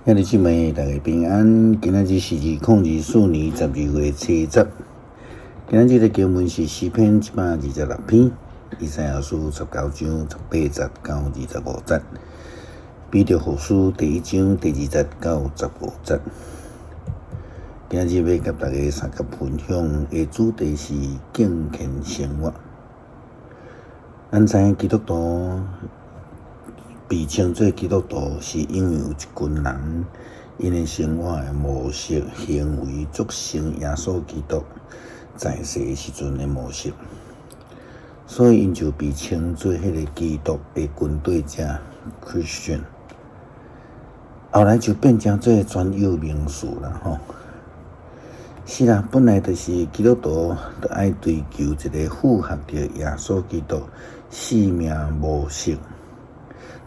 兄弟姊妹，大家平安。今仔日是2024年12月7日。今仔日的经文是诗篇126篇，以赛亚书19章18节到25节，彼得后书第1章第2节到15节。今仔日要甲大家三角分享的主题是敬虔生活。咱知影基督徒被称作基督徒，是因为有一群人，因的生活的模式、行为，足成耶稣基督在世时阵的模式，所以因就被称作迄个基督的军队者 Christian。后来就变成做专有名词啦，吼。是啦，本来就是基督徒就爱追求一个符合着耶稣基督生命模式。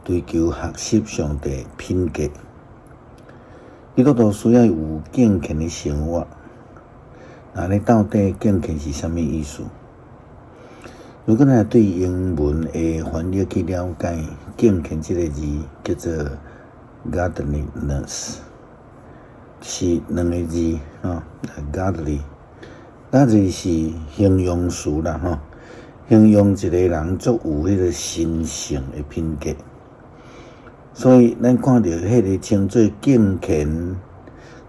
追求学习上帝品格，基督徒需要有敬虔的生活。那你到底敬虔是什么意思？如果咱对英文的翻译去了解，敬虔这个字叫做 godliness， 是两个字godly 是形容词啦，形容一个人足有迄个神圣的品格。所以，咱看到迄个称作敬虔，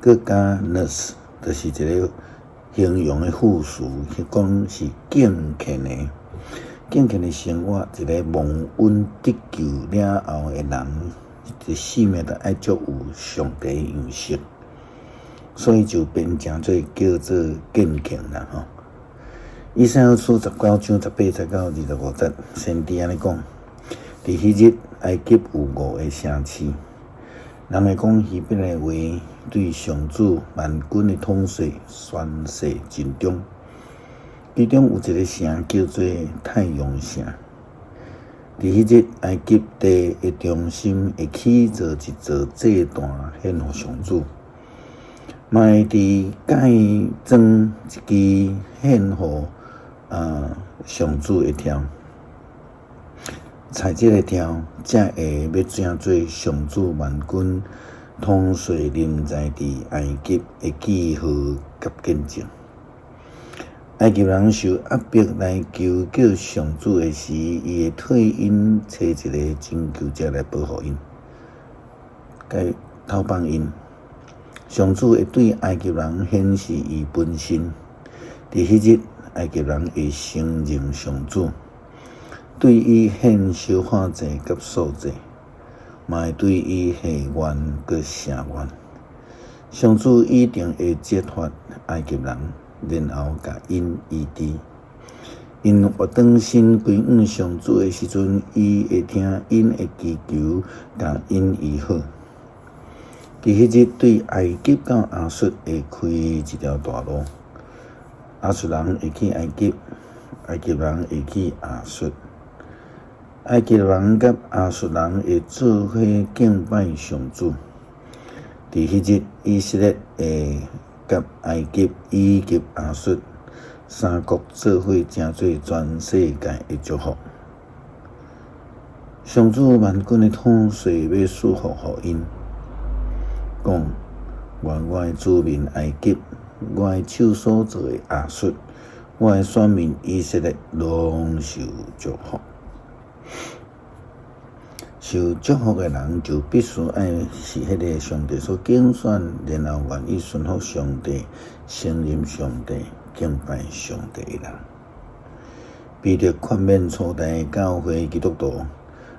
佮加 ness， 就是一个形容的副词，是讲是敬虔的。敬虔的生活，一个蒙恩得救了后的人，一生命都爱足有上帝的样式，所以就变成做叫做敬虔啦，吼。以赛亚书19章18节到25节，先伫安尼讲。伫迄日，埃及有5个城市，人会讲希伯来话，对上主万军的统帅宣誓尽忠。其中有一个城叫做太阳城。伫迄日，埃及地的中心会起造一座祭坛献予上主，嘛会伫盖装一支献予上主的条。采这个条，才会要成做上主万军统帅临在伫埃及的记号甲见证。埃及人受压迫来求救上主的时，伊会替因找一个拯救者来保护因，该投放因。上主会对埃及人显示伊本身。伫迄日，埃及人会承认上主。对伊献小化祭甲素祭，嘛会对伊下愿佮赦愿。上主一定会揭发埃及人，然后甲因医治。因活转身归向上主的时阵，伊会听因的祈求，甲因医好。伫迄日，对埃及到亚述会开一条大路，亚述人会去埃及，埃及人会去亚述。埃及人甲亚述人会做伙敬拜上主。伫迄日，以色列会甲埃及、以及亚述三国做伙，成做全世界的祝福。上主万军的统帅要赐福予因，讲：愿我的子民埃及，我的手所做的亚述，我的选民以色列，拢受祝福。受祝福的人就必须爱是迄个上帝所拣选，然后愿意顺服上帝、信任上帝、敬拜上帝的人。彼得劝勉初代教会基督徒，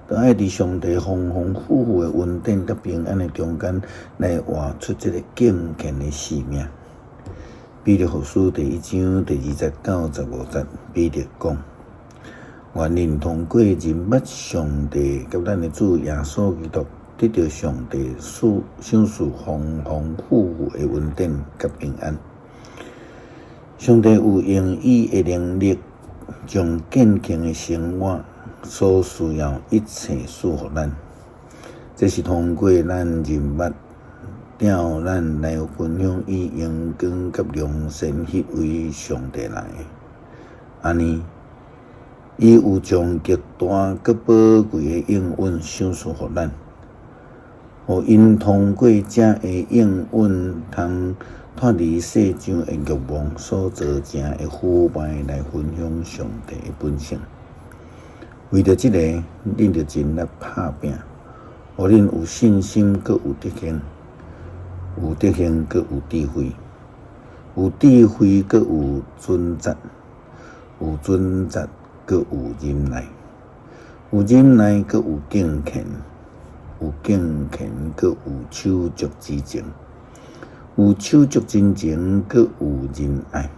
都爱伫上帝丰丰富富的恩典甲平安的中间，来活出这个敬虔的生命。彼得后书第1章第2节到15节，彼得讲。愿人通过认捌上帝甲咱的主耶稣基督，得到上帝赏赐丰丰富富的恩典甲平安。上帝有用伊的能力，将健康的生活所需要一切赐予咱。这是通过咱认捌，了咱来分享以阳光甲良善迄位上帝来的。安尼。伊有将极大佮宝贵的应允赏赐予咱，互因通过这个应允，通脱离世上的欲望所造成的腐败，来分享上帝的本性。为着这个，恁着尽力打拼，互恁有信心，阁有德行；有德行，阁有智慧；有智慧，阁有准则；有准则，阁有忍耐；有忍耐，阁有敬虔；有敬虔，阁有手足之情；有手足之情，阁有仁爱。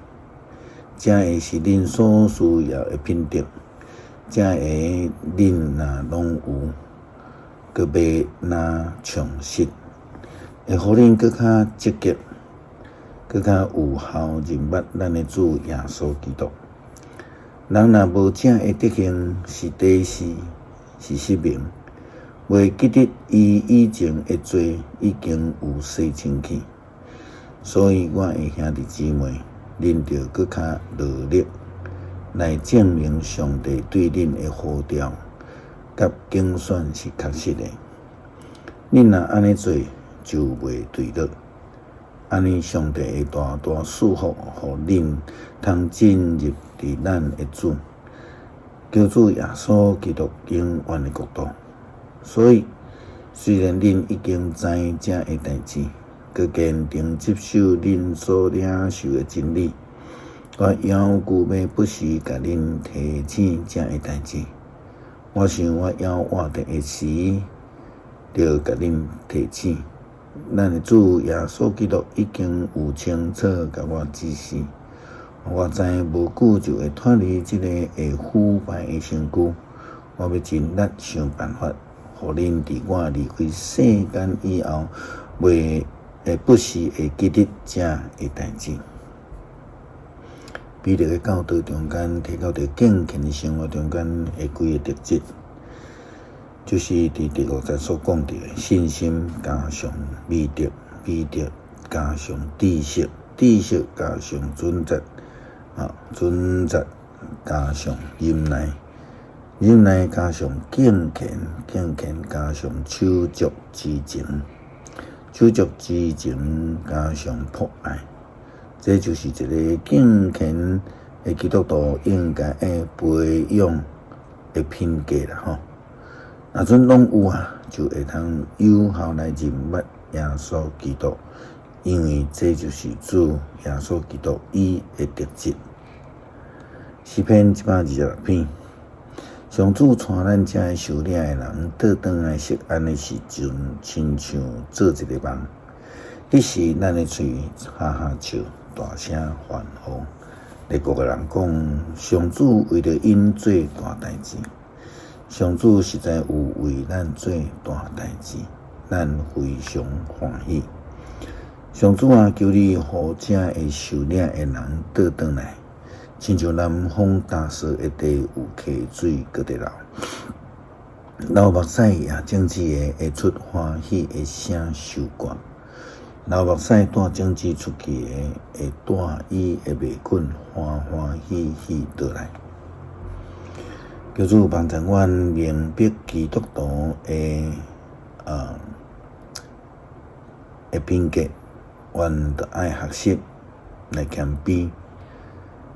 这个是恁所需要的品德。这个恁若拢有，阁要若充实，会互恁阁较积极，阁较有效认捌咱的主耶稣基督。人若无这个德行，是底死，是失明，袂记得伊以前的罪已经有洗清去。所以我的兄弟姊妹，恁着阁较努力，来证明上帝对恁的呼召甲竞选是确实的。恁若安尼做，就袂坠落。安尼，上帝会大大赐福，互恁通进入伫咱的主，救主耶稣基督永远的国度。所以，虽然恁已经知这个代志，佮坚定接受恁所领受的真理，我犹顾要不时甲恁提醒这个代志。我想我要活着的时，着甲恁提醒，咱的主耶稣基督已经有清楚甲我指示，我知无久就会脱离这个会腐败的身躯。我要尽力想办法，互恁伫我离开世间以后，袂不时会记得这个代志。彼得的教导中间提到着敬虔的生活中间的几个特质，就是伫第5节所讲到的信心加上美德，美德加上知识，知识加上准则，准则加上忍耐，忍耐加上敬虔，敬虔加上手足之情，手足之情加上博爱。这就是一个敬虔的基督徒应该的培养的品格啦吼。若阵拢有就会通有效来认捌耶稣基督，因为这就是主耶稣基督伊的特质。诗篇126篇，上主带咱这个受领的人倒转来食安的时阵，亲像做一个梦。迄时，咱的嘴哈哈笑，大声欢呼。列国的人讲，上主为着因做大代志，上主实在有为咱做大代志，咱非常欢喜。上主求你，互这个受领的人倒转来，亲像南方大潮的地有溪水搁在流。流目屎也种子的会出欢喜的声收割。流目屎带种子出去的，会带伊的麦捆欢欢喜喜倒来。求主帮助阮明白基督徒的品格，阮着爱学习来谦卑，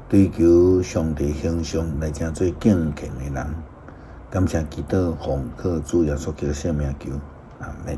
追求上帝形象来成做敬虔的人。感谢基督奉靠主耶稣基督圣名求，阿门。